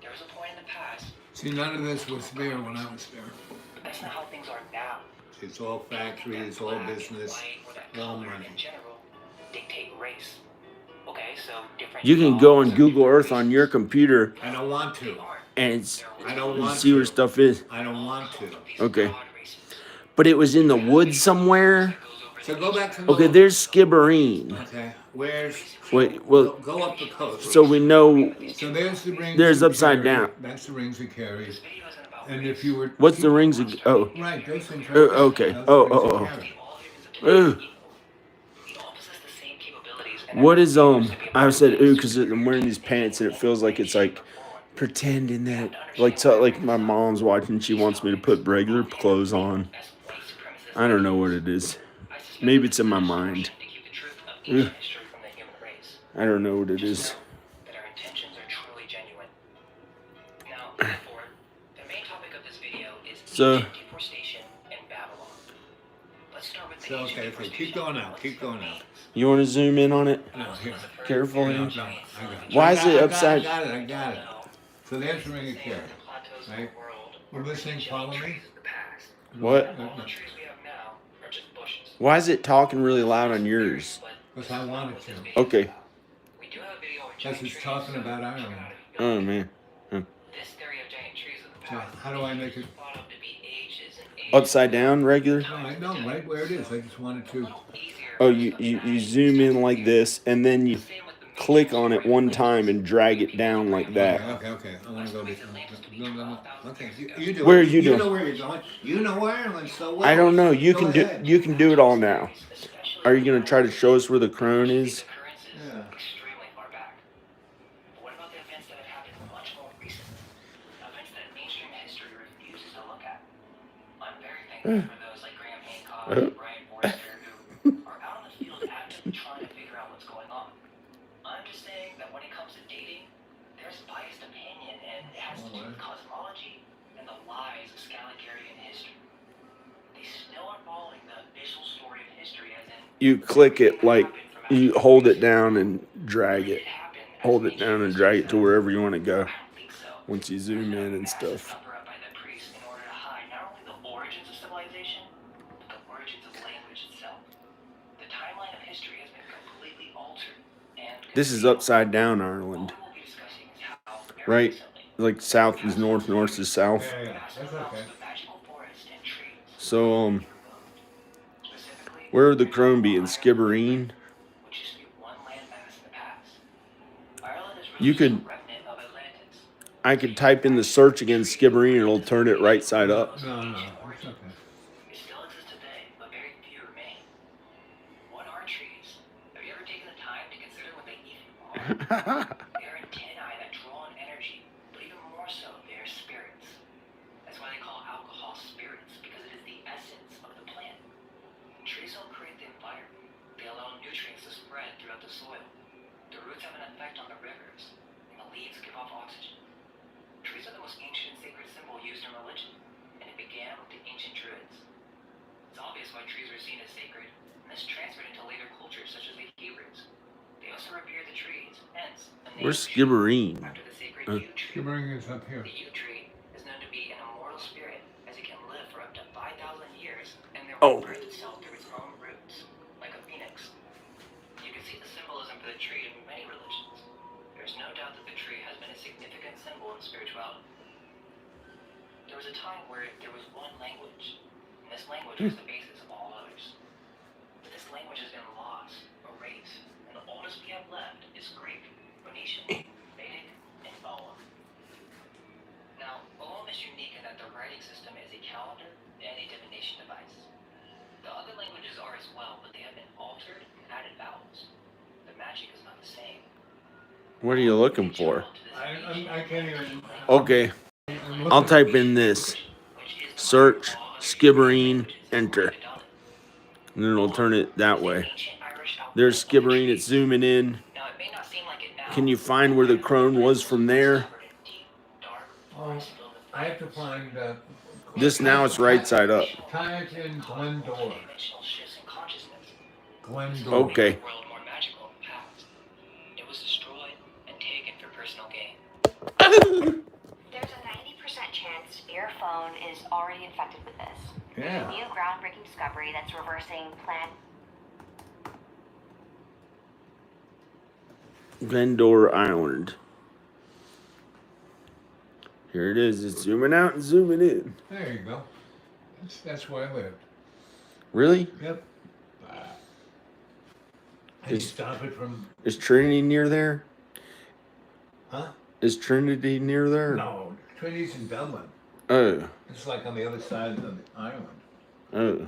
There was a point in the past, See, none of this was there when I was there. but that's not how things are now. It's all factories, all business, White or that all color money. in general dictate race. Okay, so different You can go on jobs, Google Earth on your computer I don't want to. and it's, I don't you want see where to. stuff is. I don't want to. Okay. But it was in the woods somewhere. So go back to the. Okay, there's Skibbereen. Okay, where's? Wait, well, Go up the coast. so we know So there's the rings. There's of upside Kerry. down. That's the rings of Kerry. And if you were What's the rings? Oh, right, those things. okay. Those Oh, things oh, are oh. carrots. Ooh. What is I said ooh because I'm wearing these pants and it feels like it's like pretending that like my mom's watching. She wants me to put regular clothes on. I don't know what it is. Maybe it's in my mind. Ugh. I don't know what it is. That our intentions are truly genuine. Now, therefore, the main topic of this video is ancient deforestation in Babylon. Let's start with the ancient Okay, deforestation. keep going out. Keep going out. You want to zoom in on it? No, here. Carefully. No, I got it. Why is it upside? I got it. So there's the ring of carrots, right? Will this thing follow me? What? Why is it talking really loud on yours? Because I want it to. Okay. Because it's talking about Ireland. Oh man. So how do I make it? Upside down, regular? No, I know right where it is. I just wanted to. Oh, you zoom in like this, and then you click on it one time and drag it down like that. Okay. I want to go. No. Okay, you do it. Where are you doing? You know where you're going. You know Ireland so well. I don't know. You Go can ahead. do it all now. Are you gonna try to show us where the crone is? Yeah. Extremely far back. But what about the events that have happened much more recently? Events that mainstream history refuses to look at. I'm very thankful for those like Graham Hancock and Brian Forrester who are out in the field actively trying to figure out what's going on. I'm just saying that when it comes to dating, there's biased opinion and it has to do with cosmology and the lies of Scaligerian history. They still are following the official story of history as in You click it like you hold it down and drag it. Hold it down and drag it to wherever you want to go. I don't think so. Once you zoom in and stuff. Cover up by the priests in order to hide not only the origins of civilization, but the origins of language itself. The timeline of history has been completely altered, and This is upside down Ireland, all we'll be discussing is how right? Like south is north, north is south. Yeah. That's okay. magical forest and trees. So Specifically, where would the crone be in Skibbereen? which used to be one landmass in the past. Ireland is You really could- just a remnant of Atlantis. I could type in the search against Skibbereen and it'll turn it right side up. No, it's okay. It still exists today, but very few remain. What are trees? Have you ever taken the time to consider what they even are? They are antennae that draw on energy, but even more so, they are spirits. That's why they call alcohol spirits, because it is the essence of the plant. Trees don't create the environment. They allow nutrients to spread throughout the soil. The roots have an effect on the rivers, and the leaves give off oxygen. Trees are the most ancient and sacred symbol used in religion, and it began with the ancient Druids. It's obvious why trees were seen as sacred, and this transferred into later cultures such as the Hebrews. They also revered the trees, hence the name Where's Skibbereen? after the sacred Uh, yew tree. Shimmering is up here. The yew tree is known to be an immortal spirit, as it can live for up to 5,000 years, and therefore Oh. birth itself through its own roots, like a phoenix. You can see the symbolism for the tree in many religions. There's no doubt that the tree has been a significant symbol in spirituality. There was a time where there was one language, and this language was the basis of all others. But this language has been lost, erased, and the oldest we have left is Greek, Phoenician, Vedic, and Ogham. Now, Ogham is unique in that the writing system is a calendar and a divination device. The other languages are as well, but they have been altered and added vowels. The magic is not the same. What are you looking for? I can't even. Okay, I'll type in this. Search Skibbereen, enter. And then it'll turn it that way. There's Skibbereen, it's zooming in. Now, it may not seem like it now. Can you find where the crone was from there? I have to find. This now it's right side up. Type in Glendor. Dimensional shifts in consciousness. Glendor. Okay. The world more magical in the past. It was destroyed and taken for personal gain. There's a 90% chance your phone is already infected with this. There's Yeah. a new groundbreaking discovery that's reversing plant. Glendor Island. Here it is. It's zooming out and zooming in. There you go. That's where I lived. Really? Yep. I Is- stop it from. Is Trinity near there? Huh? Is Trinity near there? No, Trinity's in Dublin. Oh. It's like on the other side of the island. Oh.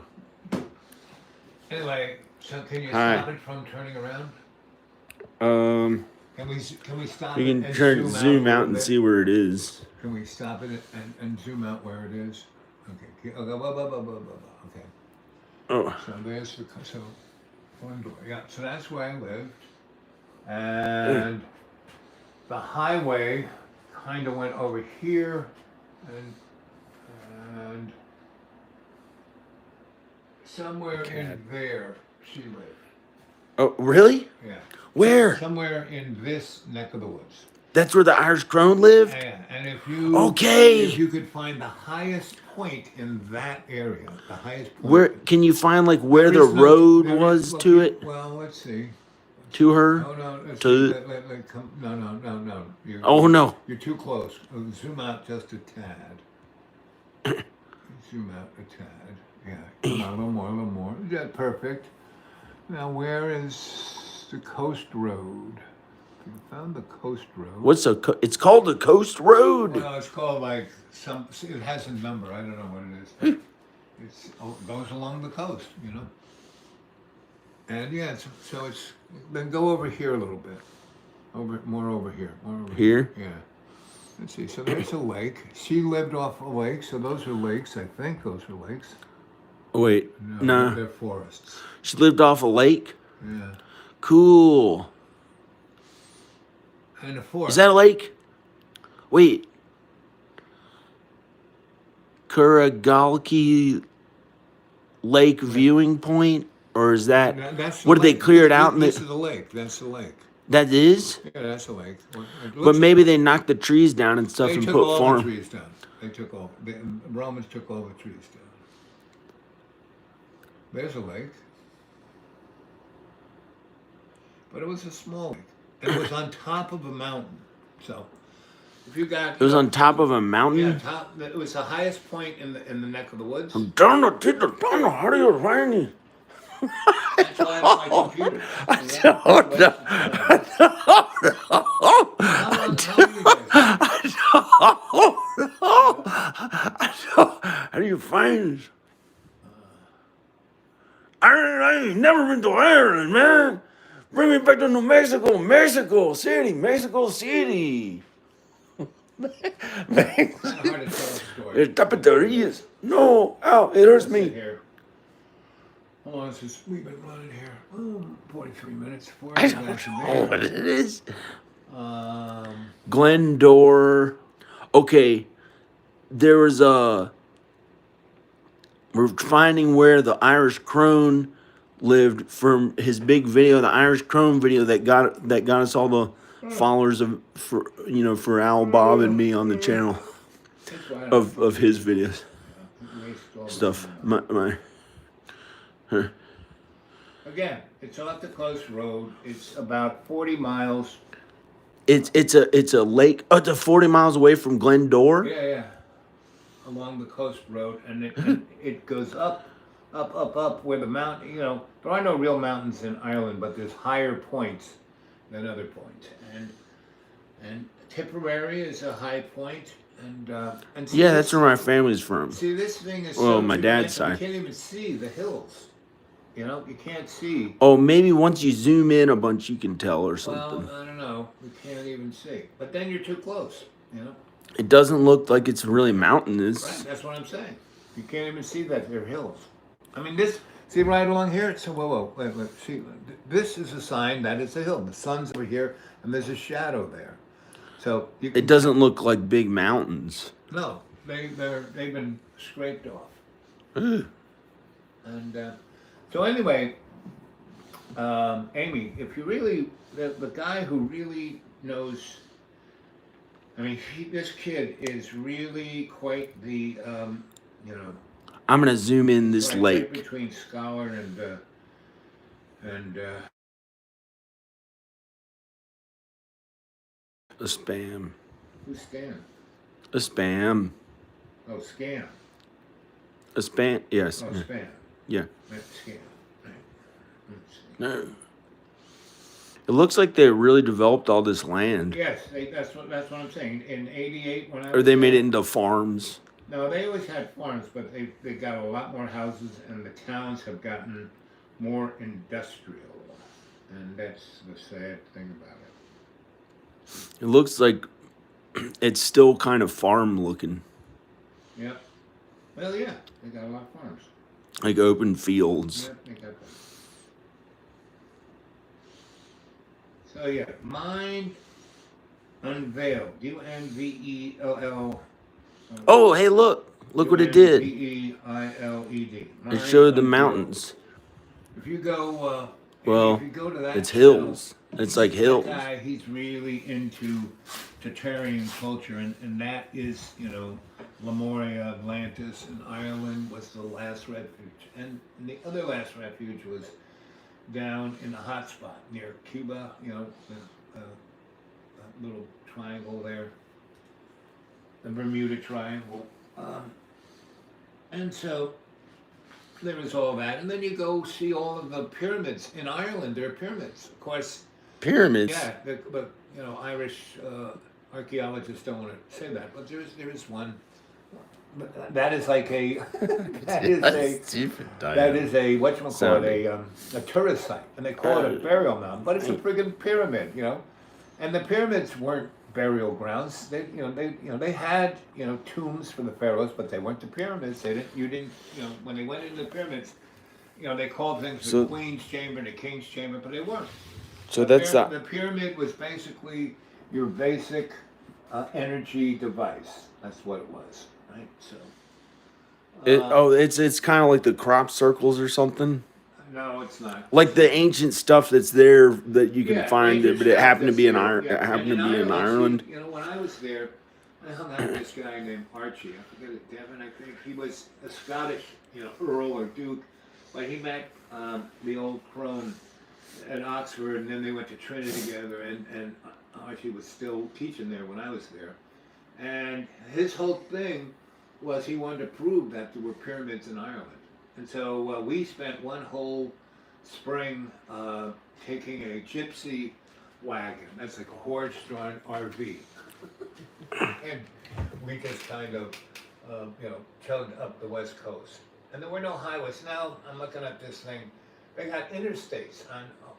Anyway, so can you Hi. stop it from turning around? Can we stop you it can and turn zoom a out little and bit? see where it is. Can we stop it and zoom out where it is? Okay. Okay. Oh. So there's the one door. Yeah. So that's where I lived, and the highway kind of went over here, and somewhere in there she lived. Oh, really? Yeah. Where? Somewhere in this neck of the woods. That's where the Irish Crone lived? Yeah, and if you could find the highest point in that area, the highest point. Where can you find like where the There is no- road there is- was well, to it? Well, let's see. To her? Oh no, let's To- see. No. Oh, no. You're too close. Zoom out just a tad. Zoom out a tad. Yeah, come on, a little more. Yeah, perfect. Now, where is the coast road? You found the coast road. It's called the Coast Road. Well, it's called like it has a number. I don't know what it is. It goes along the coast, you know. And yeah, so it's then go over here a little bit. More over here. Here? Yeah. Let's see. So there's a lake. She lived off a lake, so those are lakes. I think those are lakes. Oh, wait. No. They're forests. She lived off a lake? Yeah. Cool. And a forest. Is that a lake? Wait. Kuragalki Lake Viewing Point? Or is that... That's the What did they lake. clear it out? This is the lake. That's the lake. That is? Yeah, that's a lake. But maybe they knocked the trees down and stuff they and took put all farm. the trees down. The Romans took all the trees down. There's a lake. But it was a small lake. It was on top of a mountain. So if you got It was on top of a yeah, mountain? it was the highest point in the neck of the woods. Down the how do you find it? That's why I have my computer. don't know. How do you find this? I ain't never been to Ireland, man. Bring me back to New Mexico, Mexico City. It's tapaterias. No, ow, it hurts me. How long is this? We've been running here. Oh, 43 minutes. I don't know what it is. Um, Glendor. Okay, there was we're finding where the Irish Crone lived from his big video, the Irish Crone video that got us all the followers for Al, Bob, and me on the channel of his videos stuff. Again, it's off the coast road. It's about 40 miles. It's a lake. Oh, it's 40 miles away from Glendor. Yeah. Along the coast road, and it goes up where the mountain. You know, there are no real mountains in Ireland, but there's higher points than other points. And Tipperary is a high point, and see, Yeah, that's where my family's from. See, this thing is Well, so my dad's gigantic, side. You can't even see the hills. You know, you can't see. Oh, maybe once you zoom in a bunch, you can tell or something. Well, I don't know. We can't even see. But then you're too close. You know. It doesn't look like it's really mountainous. Right, that's what I'm saying. You can't even see that they're hills. I mean, see right along here? So, whoa, wait, see, this is a sign that it's a hill. The sun's over here, and there's a shadow there. So It doesn't look like big mountains. No, they've been scraped off. And so anyway, Amy, if you really, the guy who really knows. I mean, this kid is really quite the, I'm gonna zoom in this right lake. between scholar and A spam. who's Stan? A spam. Oh, Scam. A spam. Yes. Oh, Spam. Yeah. Meant Scam. Right. Let's see. No. It looks like they really developed all this land. Yes, that's what I'm saying. In '88, when I Or was they made there- it into farms. No, they always had farms, but they got a lot more houses, and the towns have gotten more industrial, and that's the sad thing about it. It looks like it's still kind of farm looking, Yep. Well, yeah, they got a lot of farms. like open fields. Yep, they got that. So yeah, Mind Unveiled. UNVELL. Oh, hey, look what it did. UNVEILED. It showed the mountains. If you go, Well, if you go to that it's show, hills. It's like hills. That guy, he's really into Tartarian culture, and that is, Lemuria, Atlantis, and Ireland was the last refuge. And the other last refuge was down in the hot spot near Cuba, the little triangle there, the Bermuda Triangle. And so there was all that. And then you go see all of the pyramids. In Ireland, there are pyramids. Of course, Pyramids. yeah, but Irish archaeologists don't want to say that, but there is one. But that is like a that is a whatchamacallit, a tourist site, and they call it a burial mound, but it's a friggin' pyramid, And the pyramids weren't burial grounds. They had tombs for the pharaohs, but they weren't the pyramids. When they went into the pyramids, they called things the queen's chamber and the king's chamber, but they weren't. So The pyramid was basically your basic energy device. That's what it was, right? So. It's kind of like the crop circles or something. No, it's not. Like the ancient stuff that's there that you can find, ancient but it stuff happened to that's be in there, Ireland. yeah. It happened And to be in Ireland. When I was there, I hung out with this guy named Archie. I forget it, Devon, I think. He was a Scottish, Earl or Duke, but he met the old Crone at Oxford, and then they went to Trinity together, and Archie was still teaching there when I was there. And his whole thing was he wanted to prove that there were pyramids in Ireland. And so we spent one whole spring taking a gypsy wagon, that's like a horse-drawn RV, and we just kind of, chugged up the west coast. And there were no highways. Now I'm looking at this thing. They got interstates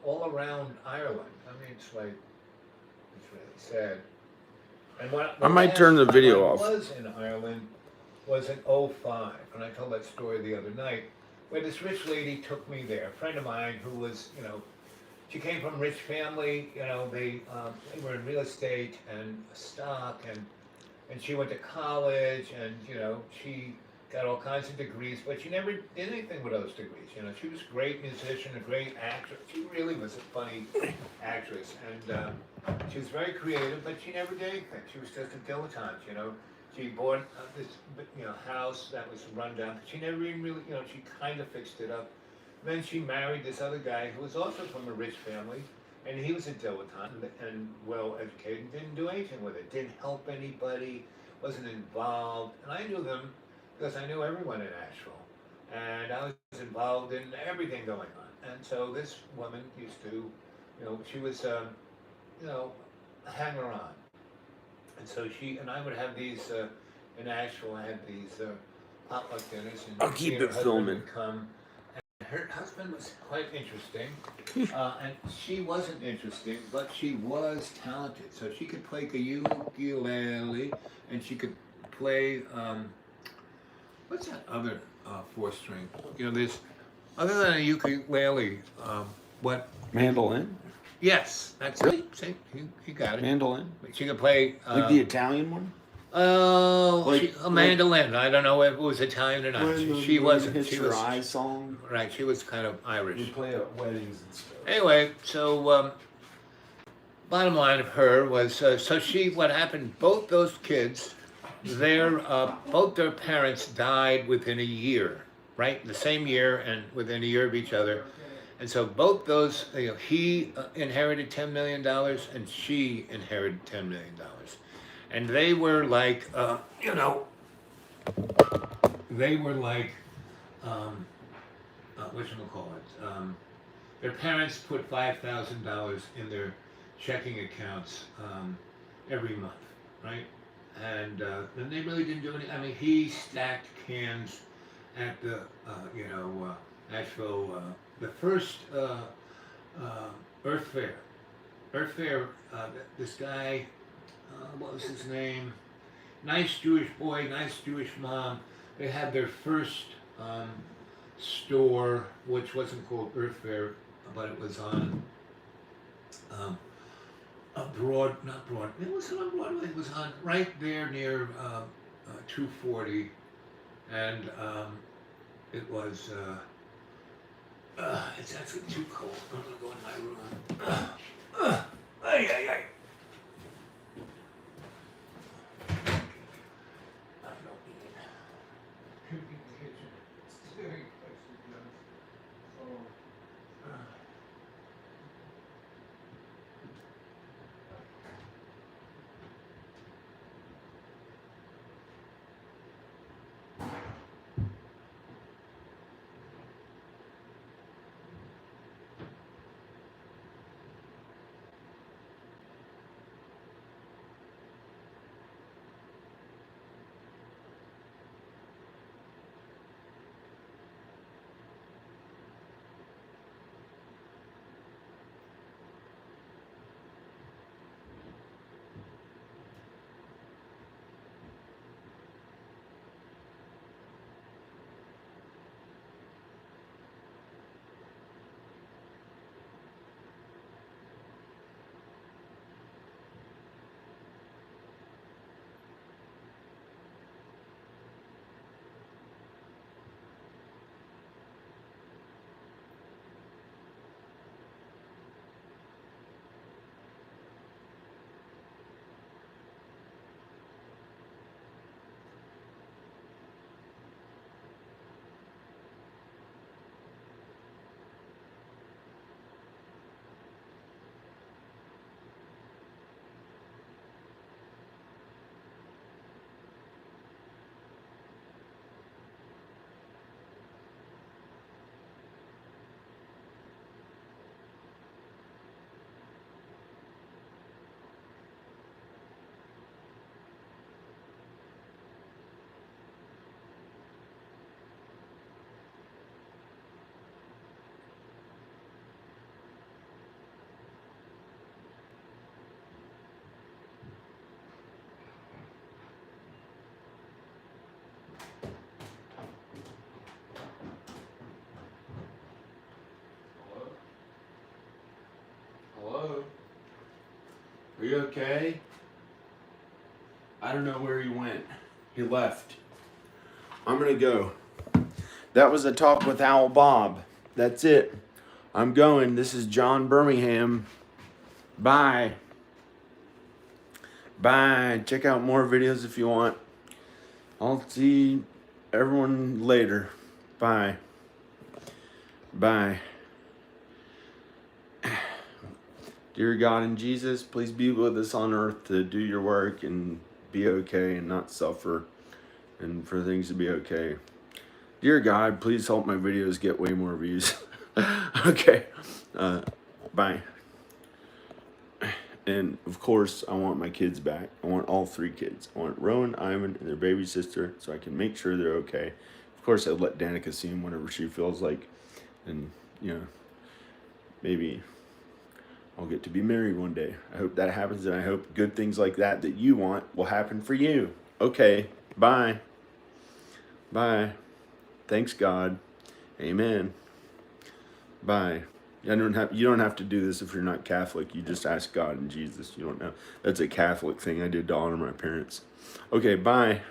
all around Ireland. I mean, it's really sad. And I might turn the video off. Was in Ireland was in '05, and I told that story the other night, where this rich lady took me there. A friend of mine who was, she came from a rich family. They were in real estate and stock, and she went to college, and she got all kinds of degrees, but she never did anything with those degrees. She was a great musician, a great actress. She really was a funny actress, and she was very creative, but she never did anything. She was just a dilettante. She bought this, house that was run down, but she never even really, she kind of fixed it up. Then she married this other guy who was also from a rich family, and he was a dilettante and well educated, didn't do anything with it, didn't help anybody, wasn't involved. And I knew them because I knew everyone in Asheville, and I was involved in everything going on. And so this woman used to, she was, a hanger-on. And so she and I would have these in Asheville. I had these potluck dinners, and I'll keep her it husband filming. would come. And her husband was quite interesting, and she wasn't interesting, but she was talented. So she could play the ukulele, and she could play what's that other fourth string? There's other than a ukulele. What? Mandolin. Yes, that's Really? it. See, you got it. Mandolin. She could play. Like the Italian one. A mandolin. I don't know if it was Italian or not. She wasn't. She was eye song. right. She was kind of Irish. We play at weddings and stuff. Anyway, so bottom line of her was so she. What happened? Both those kids, both their parents died within a year, right? The same year and within a year of each other. And so both those, he inherited $10 million and she inherited $10 million. And they were like, they were like, whatchamacallit, their parents put $5,000 in their checking accounts every month, right? and they really didn't do any. I mean, he stacked cans at the Nashville, the first Earth Fair. Earth Fair. This guy, what was his name? Nice Jewish boy, nice Jewish mom. They had their first store, which wasn't called Earth Fair, but it was on not Broad. It was on Broadway. It was on right there near 240, and it was. It's actually too cold. I'm gonna go in my room. Ay, ay, ay. I don't need it. Could be in the kitchen. It's very close to the house. So, Hello? Are you okay? I don't know where he went. He left. I'm gonna go. That was a talk with Owl Bob. That's it. I'm going. This is John Birmingham. Bye. Bye. Check out more videos if you want. I'll see everyone later. Bye. Bye. Dear God and Jesus, please be with us on earth to do your work and be okay and not suffer and for things to be okay. Dear God, please help my videos get way more views. Okay. Bye. And of course, I want my kids back. I want all 3 kids. I want Rowan, Ivan, and their baby sister so I can make sure they're okay. Of course, I'd let Danica see them whenever she feels like. And, maybe I'll get to be married one day. I hope that happens, and I hope good things like that you want will happen for you. Okay, bye. Bye. Thanks, God. Amen. Bye. You don't have to do this if you're not Catholic. You just ask God and Jesus. You don't know. That's a Catholic thing I did to honor my parents. Okay, bye.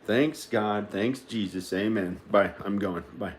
Thanks, God. Thanks, Jesus. Amen. Bye. I'm going. Bye.